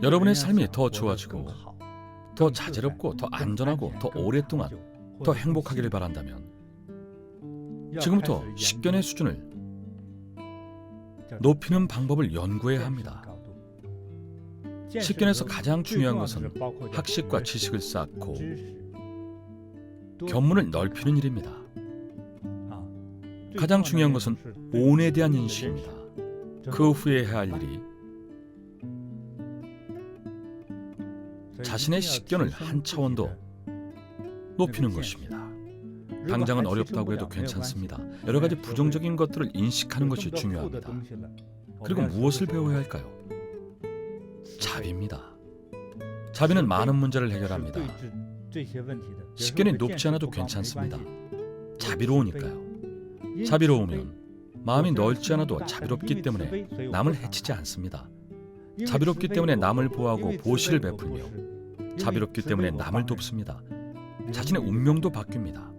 여러분의 삶이 더 좋아지고 더 자제롭고 더 안전하고 더 오랫동안 더 행복하기를 바란다면 지금부터 식견의 수준을 높이는 방법을 연구해야 합니다. 식견에서 가장 중요한 것은 학식과 지식을 쌓고 견문을 넓히는 일입니다. 가장 중요한 것은 온에 대한 인식입니다. 그 후에 해야 할 일이 자신의 식견을 한 차원 더 높이는 것입니다. 당장은 어렵다고 해도 괜찮습니다. 여러 가지 부정적인 것들을 인식하는 것이 중요합니다. 그리고 무엇을 배워야 할까요? 자비입니다. 자비는 많은 문제를 해결합니다. 식견이 높지 않아도 괜찮습니다. 자비로우니까요. 자비로우면 마음이 넓지 않아도 자비롭기 때문에 남을 해치지 않습니다. 자비롭기 때문에 남을 보호하고 보시를 베풀며 자비롭기 때문에 남을 돕습니다. 자신의 운명도 바뀝니다.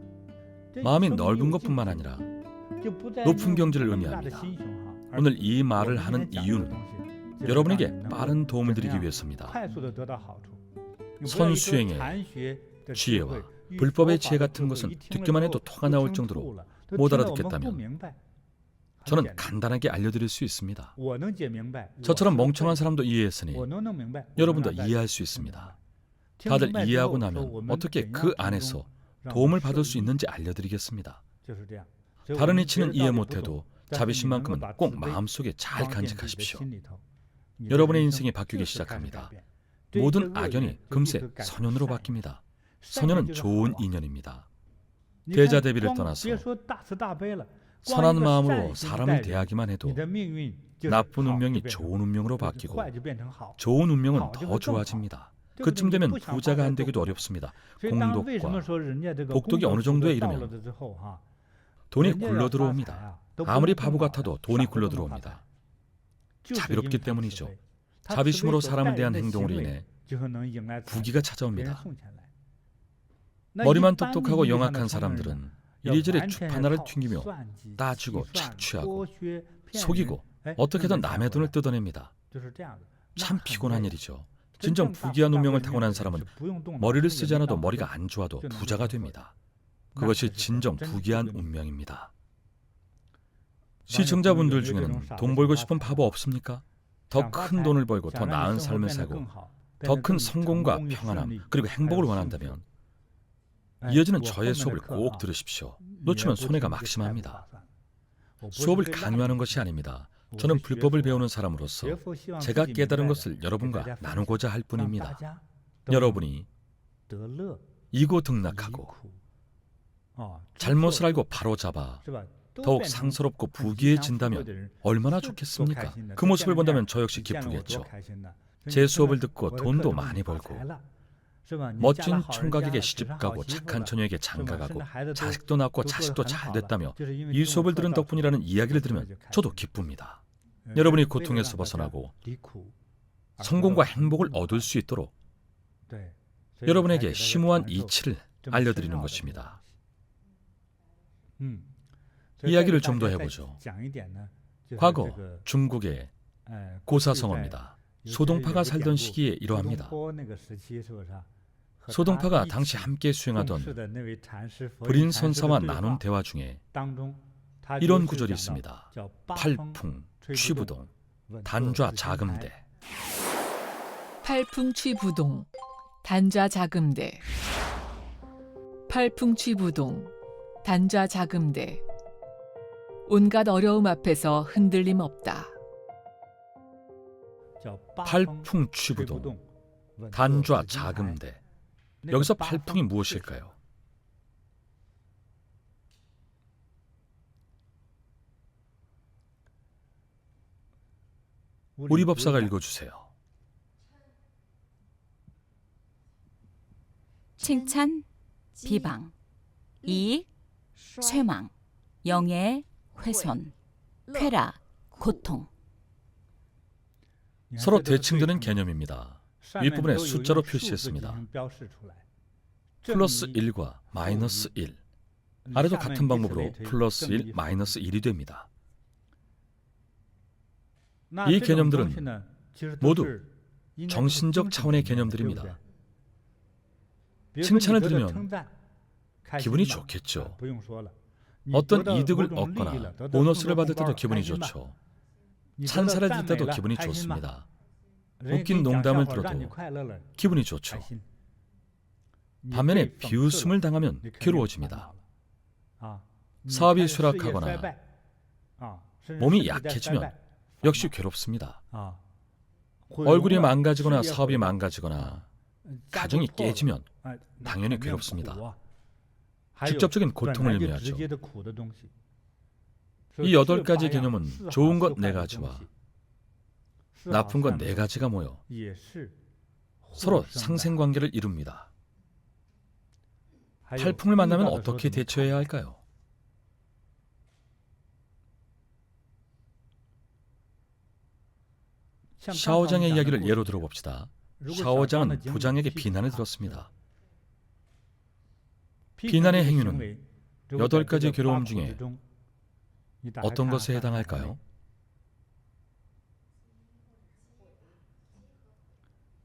마음이 넓은 것뿐만 아니라 높은 경지를 의미합니다. 오늘 이 말을 하는 이유는 여러분에게 빠른 도움을 드리기 위해서입니다. 선수행의 지혜와 불법의 지혜 같은 것은 듣기만 해도 토가 나올 정도로 못 알아듣겠다면 저는 간단하게 알려드릴 수 있습니다. 저처럼 멍청한 사람도 이해했으니 여러분도 이해할 수 있습니다. 다들 이해하고 나면 어떻게 그 안에서 도움을 받을 수 있는지 알려드리겠습니다. 다른 이치는 이해 못해도 자비심만큼은 꼭 마음속에 잘 간직하십시오. 여러분의 인생이 바뀌기 시작합니다. 모든 악연이 금세 선연으로 바뀝니다. 선연은 좋은 인연입니다. 대자대비를 떠나서 선한 마음으로 사람을 대하기만 해도 나쁜 운명이 좋은 운명으로 바뀌고 좋은 운명은 더 좋아집니다. 그쯤 되면 부자가 안 되기도 어렵습니다. 공덕과 복덕이 어느 정도에 이르면 돈이 굴러 들어옵니다. 아무리 바보 같아도 돈이 굴러 들어옵니다. 자비롭기 때문이죠. 자비심으로 사람을 대한 행동으로 인해 부귀가 찾아옵니다. 머리만 똑똑하고 영악한 사람들은 이리저리 주판알을 튕기며 따지고 착취하고 속이고 어떻게든 남의 돈을 뜯어냅니다. 참 피곤한 일이죠. 진정 부귀한 운명을 타고난 사람은 머리를 쓰지 않아도 머리가 안 좋아도 부자가 됩니다. 그것이 진정 부귀한 운명입니다. 시청자분들 중에는 돈 벌고 싶은 바보 없습니까? 더 큰 돈을 벌고 더 나은 삶을 살고 더 큰 성공과 평안함 그리고 행복을 원한다면 이어지는 저의 수업을 꼭 들으십시오. 놓치면 손해가 막심합니다. 수업을 강요하는 것이 아닙니다. 저는 불법을 배우는 사람으로서 제가 깨달은 것을 여러분과 나누고자 할 뿐입니다. 여러분이 이고 등락하고 잘못을 알고 바로잡아 더욱 상스럽고 부귀해진다면 얼마나 좋겠습니까? 그 모습을 본다면 저 역시 기쁘겠죠. 제 수업을 듣고 돈도 많이 벌고 멋진 총각에게 시집가고 착한 처녀에게 장가가고 자식도 낳고 자식도 잘 됐다며 이 수업을 들은 덕분이라는 이야기를 들으면 저도 기쁩니다. 여러분이 고통에서 벗어나고 성공과 행복을 얻을 수 있도록 여러분에게 심오한 이치를 알려드리는 것입니다. 이야기를 좀 더 해보죠. 과거 중국의 고사성어입니다. 소동파가 살던 시기에 이러합니다. 소동파가 당시 함께 수행하던 불인선사와 나눈 대화 중에 이런 구절이 있습니다. 팔풍, 취부동, 단좌 자금대. 팔풍취부동, 단좌 자금대. 팔풍취부동, 단좌 자금대. 온갖 어려움 앞에서 흔들림 없다. 팔풍취부동, 단좌 자금대. 여기서 팔풍이 무엇일까요? 우리 법사가 읽어주세요. 칭찬, 비방, 이익, 쇠망, 영예, 훼손, 쾌락, 고통. 서로 대칭되는 개념입니다. 윗부분에 숫자로 표시했습니다. 플러스 1과 마이너스 1. 아래도 같은 방법으로 플러스 1, 마이너스 1이 됩니다. 이 개념들은 모두 정신적 차원의 개념들입니다. 칭찬을 들으면 기분이 좋겠죠. 어떤 이득을 얻거나 보너스를 받을 때도 기분이 좋죠. 찬사를 들 때도 기분이 좋습니다. 웃긴 농담을 들어도 기분이 좋죠. 반면에 비웃음을 당하면 괴로워집니다. 사업이 쇠락하거나 몸이 약해지면 역시 괴롭습니다. 얼굴이 망가지거나 사업이 망가지거나 가정이 깨지면 당연히 괴롭습니다. 직접적인 고통을 의미하죠. 이 8가지 개념은 좋은 것 4가지와 나쁜 것 4가지가 모여 서로 상생관계를 이룹니다. 팔풍을 만나면 어떻게 대처해야 할까요? 샤오장의 이야기를 예로 들어봅시다. 샤오장은 부장에게 비난을 들었습니다. 비난의 행위는 8가지 괴로움 중에 어떤 것에 해당할까요?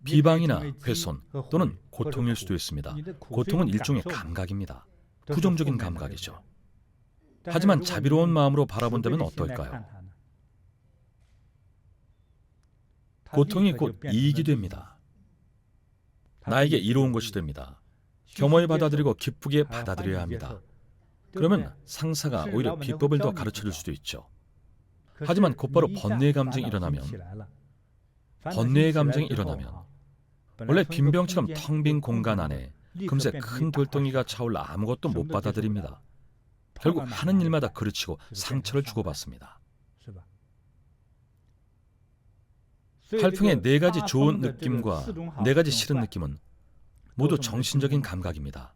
비방이나 훼손 또는 고통일 수도 있습니다. 고통은 일종의 감각입니다. 부정적인 감각이죠. 하지만 자비로운 마음으로 바라본다면 어떨까요? 고통이 곧 이익이 됩니다. 나에게 이로운 것이 됩니다. 겸허히 받아들이고 기쁘게 받아들여야 합니다. 그러면 상사가 오히려 비법을 더 가르쳐줄 수도 있죠. 하지만 곧바로 번뇌의 감정이 일어나면 원래 빈병처럼 텅 빈 공간 안에 금세 큰 돌덩이가 차올라 아무것도 못 받아들입니다. 결국 하는 일마다 그르치고 상처를 주고받습니다. 팔풍의 4가지 좋은 느낌과 4가지 싫은 느낌은 모두 정신적인 감각입니다.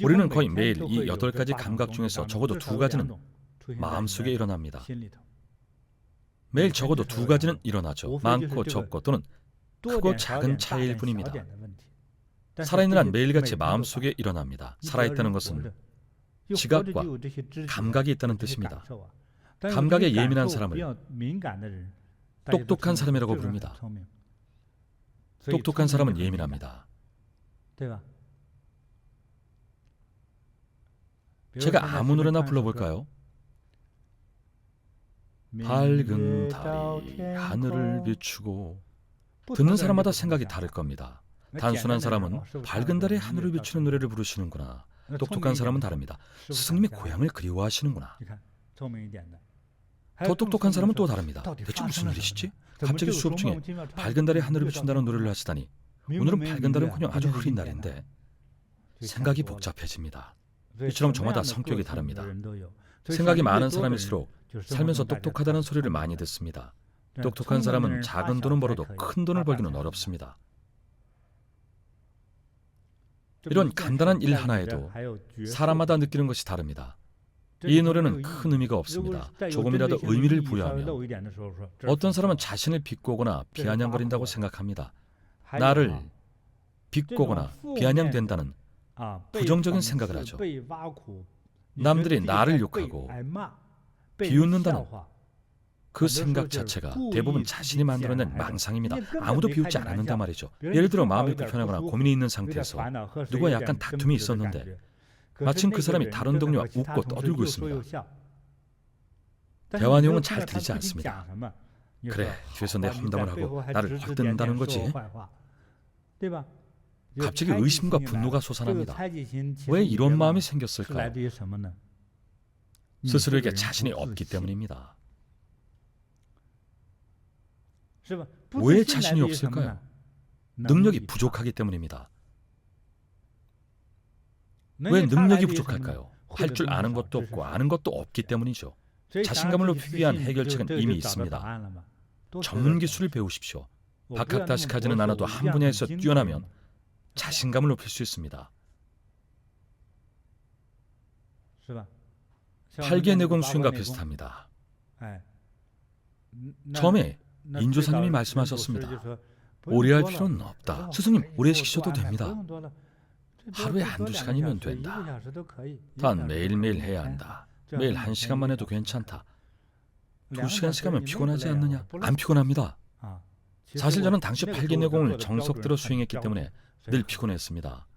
우리는 거의 매일 이 8가지 감각 중에서 적어도 2가지는 마음속에 일어납니다. 매일 적어도 2가지는 일어나죠. 많고 적고 또는 크고 작은 차이일 뿐입니다. 살아있는 한 매일같이 마음속에 일어납니다. 살아있다는 것은 지각과 감각이 있다는 뜻입니다. 감각에 예민한 사람을 똑똑한 사람이라고 부릅니다. 똑똑한 사람은 예민합니다. 제가 아무 노래나 불러볼까요? 밝은 달이 하늘을 비추고. 듣는 사람마다 생각이 다를 겁니다. 단순한 사람은 밝은 달이 하늘을 비추는 노래를 부르시는구나. 똑똑한 사람은 다릅니다. 스승님이 고향을 그리워하시는구나. 더 똑똑한 사람은 또 다릅니다. 대체 무슨 일이시지? 갑자기 수업 중에 밝은 달이 하늘을 비춘다는 노래를 하시다니. 오늘은 밝은 달은커녕 아주 흐린 날인데. 생각이 복잡해집니다. 이처럼 저마다 성격이 다릅니다. 생각이 많은 사람일수록 살면서 똑똑하다는 소리를 많이 듣습니다. 똑똑한 사람은 작은 돈은 벌어도 큰 돈을 벌기는 어렵습니다. 이런 간단한 일 하나에도 사람마다 느끼는 것이 다릅니다. 이 노래는 큰 의미가 없습니다. 조금이라도 의미를 부여하면 어떤 사람은 자신을 비꼬거나 비아냥거린다고 생각합니다. 나를 비꼬거나 비아냥된다는 부정적인 생각을 하죠. 남들이 나를 욕하고 비웃는다는 그 생각 자체가 대부분 자신이 만들어낸 망상입니다. 아무도 비웃지 않았는단 말이죠. 예를 들어 마음이 불편하거나 고민이 있는 상태에서 누구와 약간 다툼이 있었는데 마침 그 사람이 다른 동료와 웃고 떠들고 있습니다. 대화 내용은 잘 들리지 않습니다. 그래, 뒤에서 내 험담을 하고 나를 확 뜯는다는 거지. 갑자기 의심과 분노가 솟아납니다. 왜 이런 마음이 생겼을까요? 스스로에게 자신이 없기 때문입니다. 왜 자신이 없을까요? 능력이 부족하기 때문입니다. 왜 능력이 부족할까요? 할 줄 아는 것도 없고 아는 것도 없기 때문이죠. 자신감을 높이기 위한 해결책은 이미 있습니다. 전문 기술을 배우십시오. 박학다식하지는 않아도 한 분야에서 뛰어나면 자신감을 높일 수 있습니다. 팔계내공 수행과 비슷합니다. 처음에 인조사님이 말씀하셨습니다. 오래 할 필요는 없다. 스승님, 오래 시키셔도 됩니다. 하루에 1~2시간이면 된다. 단 매일매일 해야 한다. 매일 1시간만 해도 괜찮다. 2시간씩 하면 피곤하지 않느냐? 안 피곤합니다. 사실 저는 당시 팔기내공을 정석대로 수행했기 때문에 늘 피곤했습니다.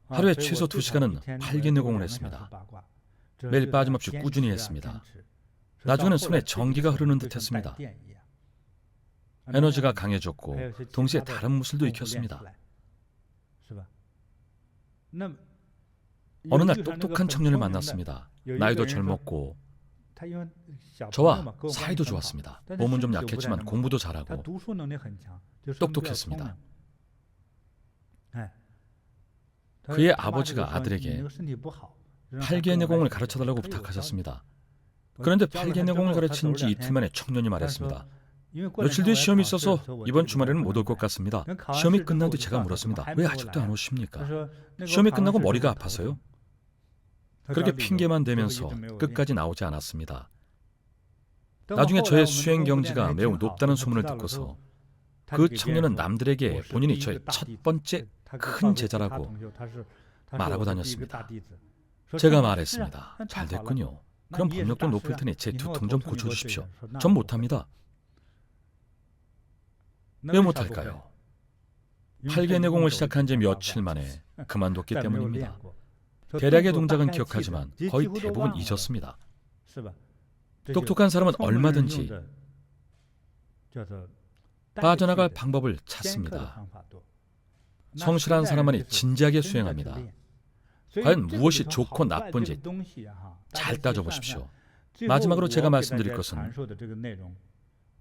하루에 최소 2시간은 팔기내공을 했습니다. 매일 빠짐없이 꾸준히 했습니다. 나중에는 손에 전기가 흐르는 듯 했습니다. 에너지가 강해졌고 동시에 다른 무술도 익혔습니다. 어느 날 똑똑한 청년을 만났습니다. 나이도 젊었고 저와 사이도 좋았습니다. 몸은 좀 약했지만 공부도 잘하고 똑똑했습니다. 그의 아버지가 아들에게 팔기내공을 가르쳐달라고 부탁하셨습니다. 그런데 팔기내공을 가르친 지 이틀 만에 청년이 말했습니다. 며칠 뒤에 시험이 있어서 이번 주말에는 못 올 것 같습니다. 시험이 끝난 뒤 제가 물었습니다. 왜 아직도 안 오십니까? 시험이 끝나고 머리가 아파서요. 그렇게 핑계만 대면서 끝까지 나오지 않았습니다. 나중에 저의 수행 경지가 매우 높다는 소문을 듣고서 그 청년은 남들에게 본인이 저의 첫 번째 큰 제자라고 말하고 다녔습니다. 제가 말했습니다. 잘 됐군요. 그럼 법력도 높을 테니 제 두통 좀 고쳐주십시오. 전 못합니다. 왜 못할까요? 팔기내공을 시작한 지 며칠 만에 그만뒀기 때문입니다. 대략의 동작은 기억하지만 거의 대부분 잊었습니다. 똑똑한 사람은 얼마든지 빠져나갈 방법을 찾습니다. 성실한 사람만이 진지하게 수행합니다. 과연 무엇이 좋고 나쁜지 잘 따져보십시오. 마지막으로 제가 말씀드릴 것은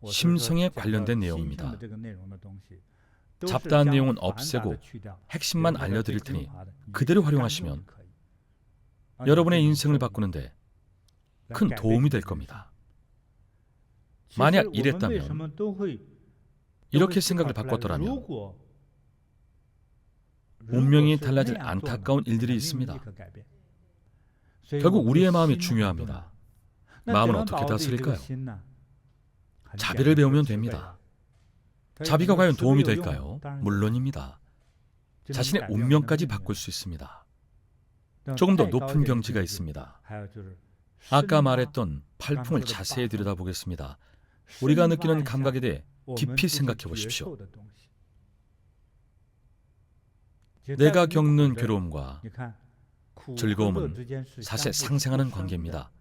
심성에 관련된 내용입니다. 잡다한 내용은 없애고 핵심만 알려드릴 테니 그대로 활용하시면 여러분의 인생을 바꾸는데 큰 도움이 될 겁니다. 만약 이랬다면, 이렇게 생각을 바꿨더라면 운명이 달라질 안타까운 일들이 있습니다. 결국 우리의 마음이 중요합니다. 마음은 어떻게 다스릴까요? 자비를 배우면 됩니다. 자비가 과연 도움이 될까요? 물론입니다. 자신의 운명까지 바꿀 수 있습니다. 조금 더 높은 경지가 있습니다. 아까 말했던 팔풍을 자세히 들여다보겠습니다. 우리가 느끼는 감각에 대해 깊이 생각해 보십시오. 내가 겪는 괴로움과 즐거움은 사실 상생하는 관계입니다.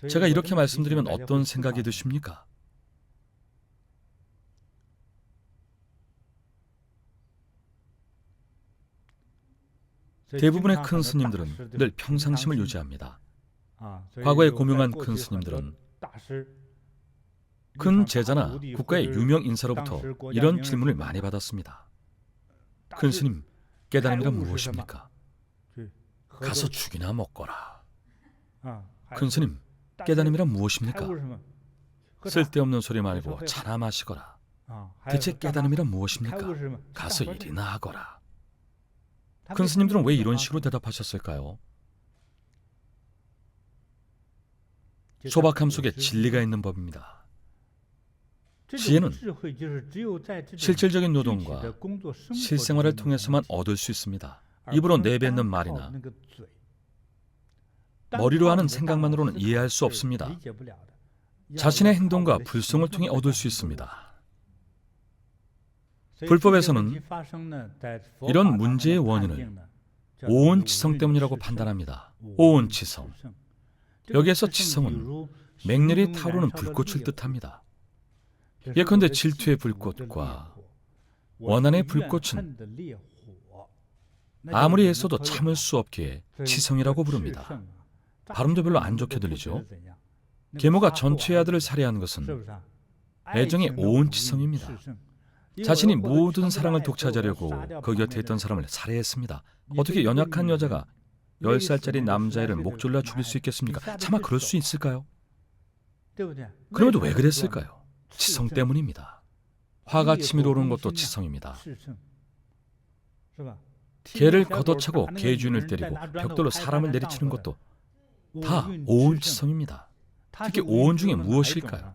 제가 이렇게 말씀드리면 어떤 생각이 드십니까? 대부분의 큰 스님들은 늘 평상심을 유지합니다. 과거에 고명한 큰 스님들은 큰 제자나 국가의 유명 인사로부터 이런 질문을 많이 받았습니다. 큰 스님, 깨달음이란 무엇입니까? 가서 죽이나 먹거라. 큰 스님, 깨달음이란 무엇입니까? 쓸데없는 소리 말고 차나 마시거라. 대체 깨달음이란 무엇입니까? 가서 일이나 하거라. 큰 스님들은 왜 이런 식으로 대답하셨을까요? 소박함 속에 진리가 있는 법입니다. 지혜는 실질적인 노동과 실생활을 통해서만 얻을 수 있습니다. 입으로 내뱉는 말이나 머리로 하는 생각만으로는 이해할 수 없습니다. 자신의 행동과 불성을 통해 얻을 수 있습니다. 불법에서는 이런 문제의 원인을 오온치성 때문이라고 판단합니다. 오온치성. 여기에서 치성은 맹렬히 타오르는 불꽃을 뜻합니다. 예컨대 질투의 불꽃과 원한의 불꽃은 아무리 애써도 참을 수 없기에 치성이라고 부릅니다. 발음도 별로 안 좋게 들리죠. 계모가 전체의 아들을 살해한 것은 애정의 오온치성입니다. 자신이 모든 사랑을 독차지하려고 그 곁에 있던 사람을 살해했습니다. 어떻게 연약한 여자가 10살짜리 남자애를 목졸라 죽일 수 있겠습니까? 차마 그럴 수 있을까요? 그럼에도 왜 그랬을까요? 치성 때문입니다. 화가 치밀어 오르는 것도 치성입니다. 개를 걷어차고 개 주인을 때리고 벽돌로 사람을 내리치는 것도 다 오온치성입니다. 특히 오온 중에 무엇일까요?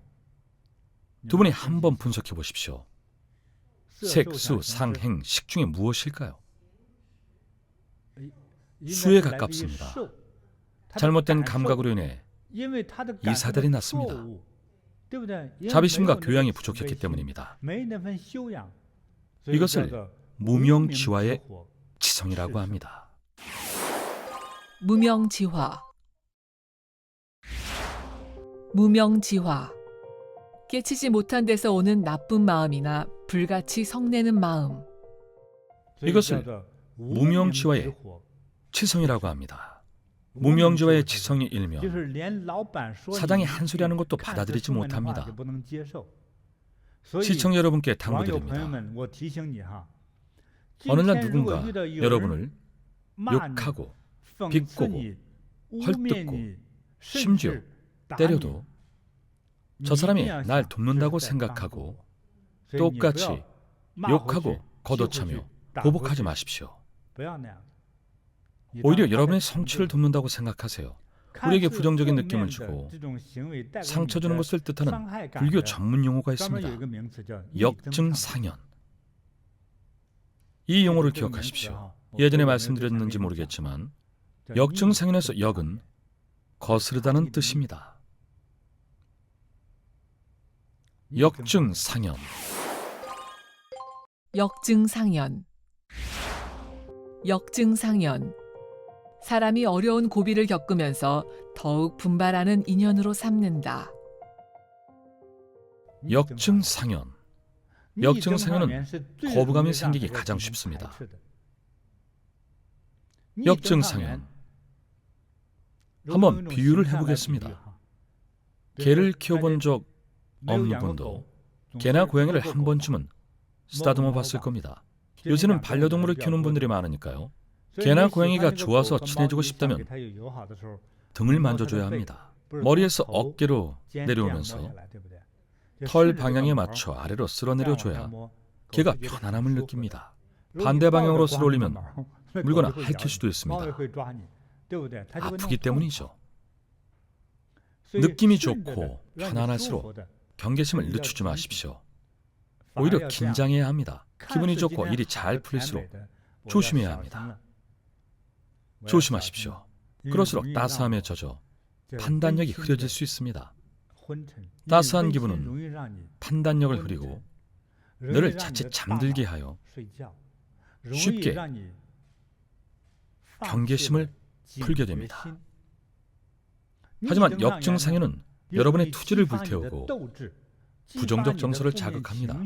두 분이 한번 분석해 보십시오. 색, 수, 상, 행, 식 중에 무엇일까요? 수에 가깝습니다. 잘못된 감각으로 인해 이사들이 났습니다. 자비심과 교양이 부족했기 때문입니다. 이것을 무명지화의 치성이라고 합니다. 무명지화. 무명지화. 깨치지 못한 데서 오는 나쁜 마음이나 불같이 성내는 마음. 이것을 무명지화의 치성이라고 합니다. 무명지화의 치성이 일면 사장이 한 소리 하는 것도 받아들이지 못합니다. 시청자 여러분께 당부드립니다. 어느 날 누군가 여러분을 욕하고 비꼬고 헐뜯고 심지어 때려도 저 사람이 날 돕는다고 생각하고 똑같이 욕하고 걷어차며 보복하지 마십시오. 오히려 여러분의 성취를 돕는다고 생각하세요. 우리에게 부정적인 느낌을 주고 상처 주는 것을 뜻하는 불교 전문 용어가 있습니다. 역증상연. 이 용어를 기억하십시오. 예전에 말씀드렸는지 모르겠지만 역증상연에서 역은 거스르다는 뜻입니다. 역증상연. 역증상연. 역증상연. 사람이 어려운 고비를 겪으면서 더욱 분발하는 인연으로 삼는다. 역증상연. 역증상연은 거부감이 생기기 가장 쉽습니다. 역증상연. 한번 비유를 해보겠습니다. 개를 키워본 적 없는 분도 개나 고양이를 한 번쯤은 쓰다듬어 봤을 겁니다. 요새는 반려동물을 키우는 분들이 많으니까요. 개나 고양이가 좋아서 친해지고 싶다면 등을 만져줘야 합니다. 머리에서 어깨로 내려오면서 털 방향에 맞춰 아래로 쓸어내려줘야 개가 편안함을 느낍니다. 반대 방향으로 쓸어올리면 물거나 핥힐 수도 있습니다. 아프기 때문이죠. 느낌이 좋고 편안할수록 경계심을 늦추지 마십시오. 오히려 긴장해야 합니다. 기분이 좋고 일이 잘 풀릴수록 조심해야 합니다. 조심하십시오. 그럴수록 따스함에 젖어 판단력이 흐려질 수 있습니다. 따스한 기분은 판단력을 흐리고 너를 자칫 잠들게 하여 쉽게 경계심을 풀게 됩니다. 하지만 역증상연은 여러분의 투지를 불태우고 부정적 정서를 자극합니다.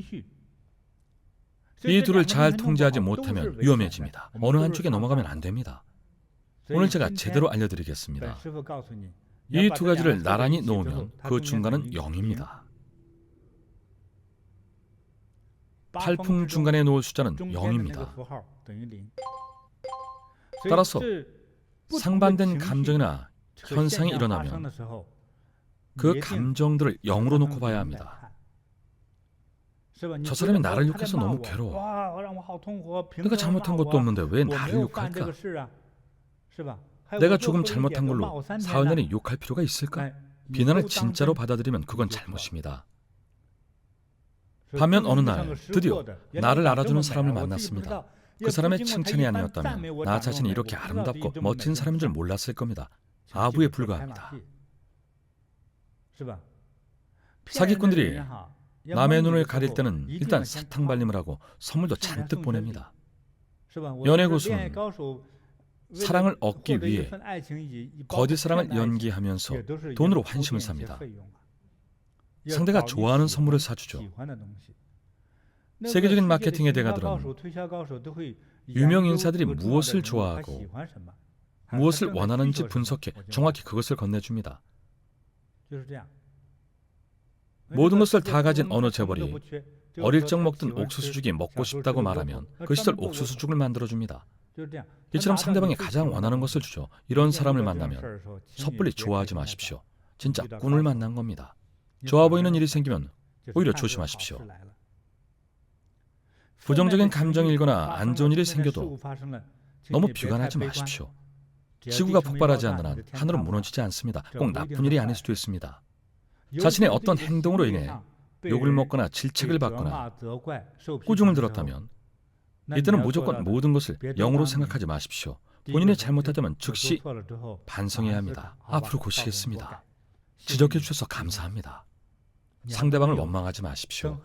이 둘을 잘 통제하지 못하면 위험해집니다. 어느 한쪽에 넘어가면 안 됩니다. 오늘 제가 제대로 알려드리겠습니다. 이 두 가지를 나란히 놓으면 그 중간은 0입니다. 팔풍 중간에 놓을 숫자는 0입니다. 따라서 상반된 감정이나 현상이 일어나면 그 감정들을 0으로 놓고 봐야 합니다. 저 사람이 나를 욕해서 너무 괴로워. 내가 잘못한 것도 없는데 왜 나를 욕할까? 내가 조금 잘못한 걸로 사흘 내내 욕할 필요가 있을까? 비난을 진짜로 받아들이면 그건 잘못입니다. 반면 어느 날 드디어 나를 알아주는 사람을 만났습니다. 그 사람의 칭찬이 아니었다면 나 자신이 이렇게 아름답고 멋진 사람인 줄 몰랐을 겁니다. 아부에 불과합니다. 사기꾼들이 남의 눈을 가릴 때는 일단 사탕 발림을 하고 선물도 잔뜩 보냅니다. 연애 고수는 사랑을 얻기 위해 거짓 사랑을 연기하면서 돈으로 환심을 삽니다. 상대가 좋아하는 선물을 사주죠. 세계적인 마케팅의 대가들은 유명 인사들이 무엇을 좋아하고 무엇을 원하는지 분석해 정확히 그것을 건네줍니다. 모든 것을 다 가진 어느 재벌이 어릴 적 먹던 옥수수죽이 먹고 싶다고 말하면 그 시절 옥수수죽을 만들어줍니다. 이처럼 상대방이 가장 원하는 것을 주죠. 이런 사람을 만나면 섣불리 좋아하지 마십시오. 진짜 꾼을 만난 겁니다. 좋아 보이는 일이 생기면 오히려 조심하십시오. 부정적인 감정이 일거나 안 좋은 일이 생겨도 너무 비관하지 마십시오. 지구가 폭발하지 않는 한 하늘은 무너지지 않습니다. 꼭 나쁜 일이 아닐 수도 있습니다. 자신의 어떤 행동으로 인해 욕을 먹거나 질책을 받거나 꾸중을 들었다면 이때는 무조건 모든 것을 0으로 생각하지 마십시오. 본인이 잘못하다면 즉시 반성해야 합니다. 앞으로 고치겠습니다. 지적해 주셔서 감사합니다. 상대방을 원망하지 마십시오.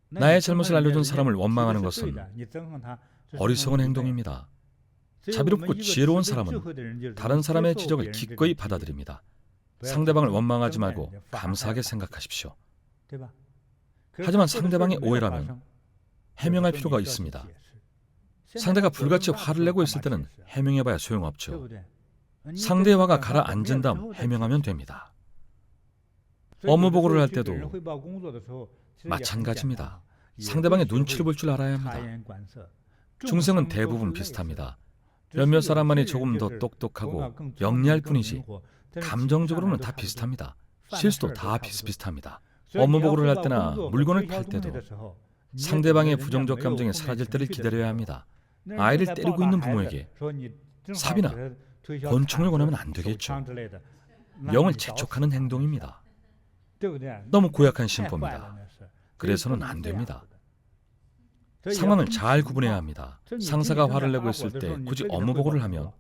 나의 잘못을 알려준 사람을 원망하는 것은 어리석은 행동입니다. 자비롭고 지혜로운 사람은 다른 사람의 지적을 기꺼이 받아들입니다. 상대방을 원망하지 말고 감사하게 생각하십시오. 하지만 상대방의 오해라면 해명할 필요가 있습니다. 상대가 불같이 화를 내고 있을 때는 해명해봐야 소용없죠. 상대의 화가 가라앉은 다음 해명하면 됩니다. 업무 보고를 할 때도 마찬가지입니다. 상대방의 눈치를 볼 줄 알아야 합니다. 중생은 대부분 비슷합니다. 몇몇 사람만이 조금 더 똑똑하고 영리할 뿐이지 감정적으로는 다 비슷합니다. 실수도 다 비슷비슷합니다. 업무 보고를 할 때나 물건을 팔 때도 상대방의 부정적 감정이 사라질 때를 기다려야 합니다. 아이를 때리고 있는 부모에게 삽이나 권총을 권하면 안 되겠죠. 명을 재촉하는 행동입니다. 너무 고약한 심보입니다. 그래서는 안 됩니다. 상황을 잘 구분해야 합니다. 상사가 화를 내고 있을 때 굳이 업무 보고를 하면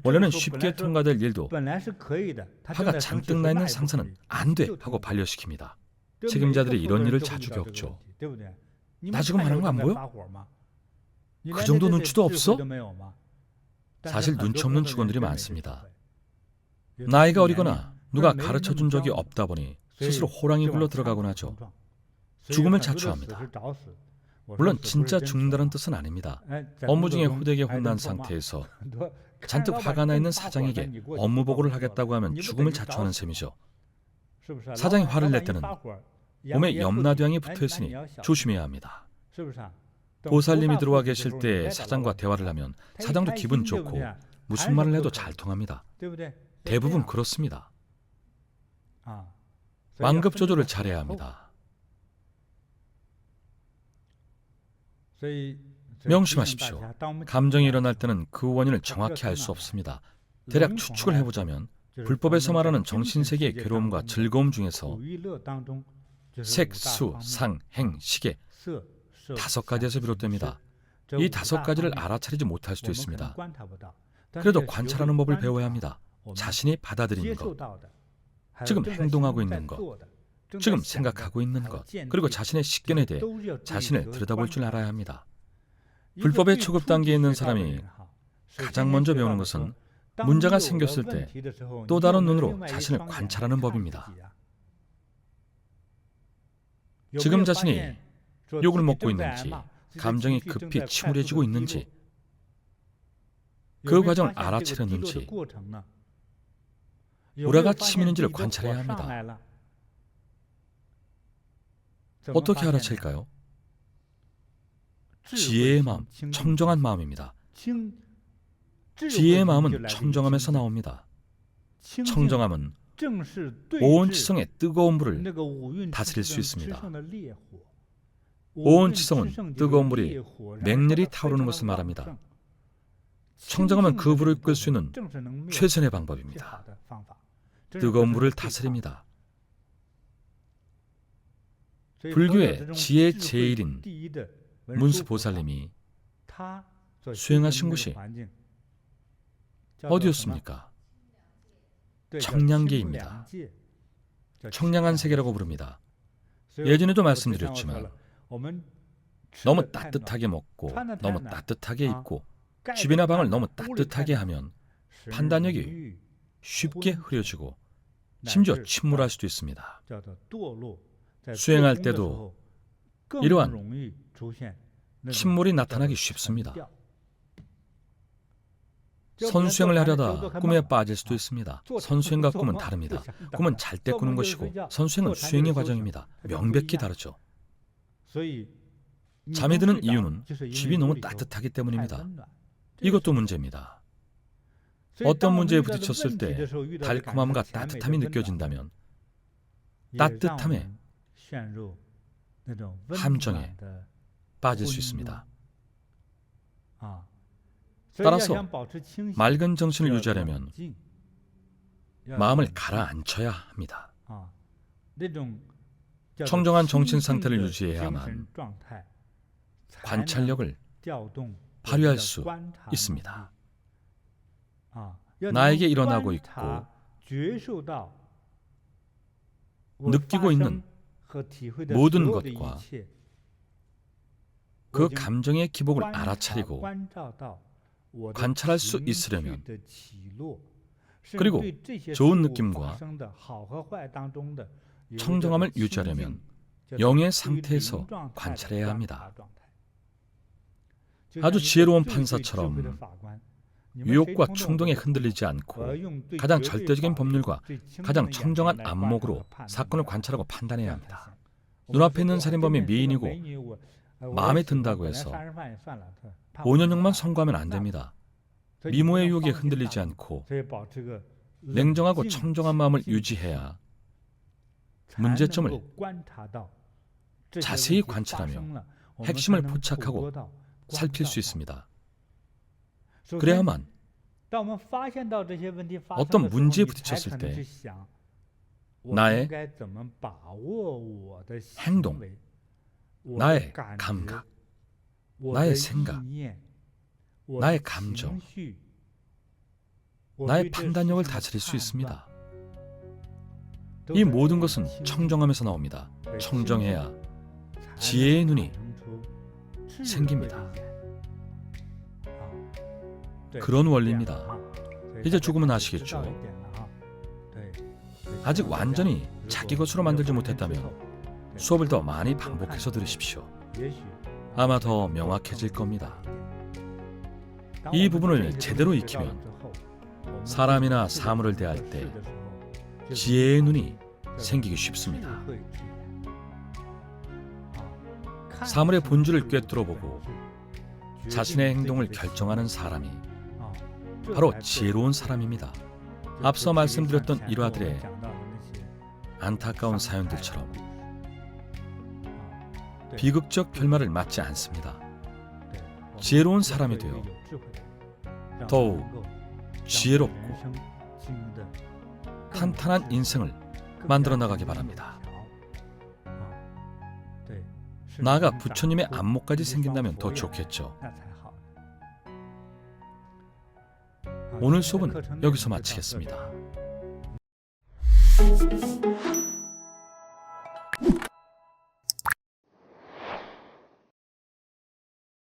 원래는 쉽게 통과될 일도 화가 잔뜩 나 있는 상사는 안 돼 하고 반려시킵니다. 책임자들이 이런 일을 자주 겪죠. 나 지금 하는 거 안 보여? 그 정도 눈치도 없어? 사실 눈치 없는 직원들이 많습니다. 나이가 어리거나 누가 가르쳐준 적이 없다 보니 스스로 호랑이 굴러 들어가곤 하죠. 죽음을 자초합니다. 물론 진짜 죽는다는 뜻은 아닙니다. 업무 중에 후대게 혼난 상태에서 잔뜩 화가 나 있는 사장에게 업무 보고를 하겠다고 하면 죽음을 자초하는 셈이죠. 사장이 화를 낼 때는 몸에 염라대왕이 붙어있으니 조심해야 합니다. 보살님이 들어와 계실 때 사장과 대화를 하면 사장도 기분 좋고 무슨 말을 해도 잘 통합니다. 대부분 그렇습니다. 완급 조절을 잘해야 합니다. 명심하십시오. 감정이 일어날 때는 그 원인을 정확히 알 수 없습니다. 대략 추측을 해보자면 불법에서 말하는 정신세계의 괴로움과 즐거움 중에서 색, 수, 상, 행, 시계 5가지에서 비롯됩니다. 이 5가지를 알아차리지 못할 수도 있습니다. 그래도 관찰하는 법을 배워야 합니다. 자신이 받아들이는 것, 지금 행동하고 있는 것, 지금 생각하고 있는 것, 그리고 자신의 식견에 대해 자신을 들여다볼 줄 알아야 합니다. 불법의 초급 단계에 있는 사람이 가장 먼저 배우는 것은 문제가 생겼을 때 또 다른 눈으로 자신을 관찰하는 법입니다. 지금 자신이 욕을 먹고 있는지, 감정이 급히 침울해지고 있는지, 그 과정을 알아채렸는지, 우라가 치미는지를 관찰해야 합니다. 어떻게 알아챌까요? 지혜의 마음, 청정한 마음입니다. 지혜의 마음은 청정함에서 나옵니다. 청정함은 오온치성의 뜨거운 불을 다스릴 수 있습니다. 오온치성은 뜨거운 물이 맹렬히 타오르는 것을 말합니다. 청정함은 그 불을 끌 수 있는 최선의 방법입니다. 뜨거운 물을 다스립니다. 불교의 지혜 제일인 문수보살님이 수행하신 곳이 어디였습니까? 청량계입니다. 청량한 세계라고 부릅니다. 예전에도 말씀드렸지만 너무 따뜻하게 먹고 너무 따뜻하게 입고 집이나 방을 너무 따뜻하게 하면 판단력이 쉽게 흐려지고 심지어 침몰할 수도 있습니다. 수행할 때도 이러한 침몰이 나타나기 쉽습니다. 선수행을 하려다 꿈에 빠질 수도 있습니다. 선수행과 꿈은 다릅니다. 꿈은 잘 때 꾸는 것이고 선수행은 수행의 과정입니다. 명백히 다르죠. 잠이 드는 이유는 집이 너무 따뜻하기 때문입니다. 이것도 문제입니다. 어떤 문제에 부딪혔을 때 달콤함과 따뜻함이 느껴진다면 따뜻함에 함정에 빠질 수 있습니다. 따라서 맑은 정신을 유지하려면 마음을 가라앉혀야 합니다. 청정한 정신 상태를 유지해야만 관찰력을 발휘할 수 있습니다. 나에게 일어나고 있고 느끼고 있는 모든 것과 그 감정의 기복을 알아차리고 관찰할 수 있으려면, 그리고 좋은 느낌과 청정함을 유지하려면 영의 상태에서 관찰해야 합니다. 아주 지혜로운 판사처럼 유혹과 충동에 흔들리지 않고 가장 절대적인 법률과 가장 청정한 안목으로 사건을 관찰하고 판단해야 합니다. 눈앞에 있는 살인범이 미인이고 마음에 든다고 해서 5년형만 선고하면 안 됩니다. 미모의 유혹에 흔들리지 않고 냉정하고 청정한 마음을 유지해야 문제점을 자세히 관찰하며 핵심을 포착하고 살필 수 있습니다. 그래야만 어떤 문제에 부딪혔을 때 나의 행동, 나의 감각, 나의 생각, 나의 감정, 나의 판단력을 다스릴 수 있습니다. 이 모든 것은 청정함에서 나옵니다. 청정해야 지혜의 눈이 생깁니다. 그런 원리입니다. 이제 조금은 아시겠죠? 아직 완전히 자기 것으로 만들지 못했다면 수업을 더 많이 반복해서 들으십시오. 아마 더 명확해질 겁니다. 이 부분을 제대로 익히면 사람이나 사물을 대할 때 지혜의 눈이 생기기 쉽습니다. 사물의 본질을 꿰뚫어보고 자신의 행동을 결정하는 사람이 바로 지혜로운 사람입니다. 앞서 말씀드렸던 일화들의 안타까운 사연들처럼 비극적 결말을 맞지 않습니다. 지혜로운 사람이 되어 더욱 지혜롭고 탄탄한 인생을 만들어 나가기 바랍니다. 나아가 부처님의 안목까지 생긴다면 더 좋겠죠. 오늘 수업은 여기서 마치겠습니다.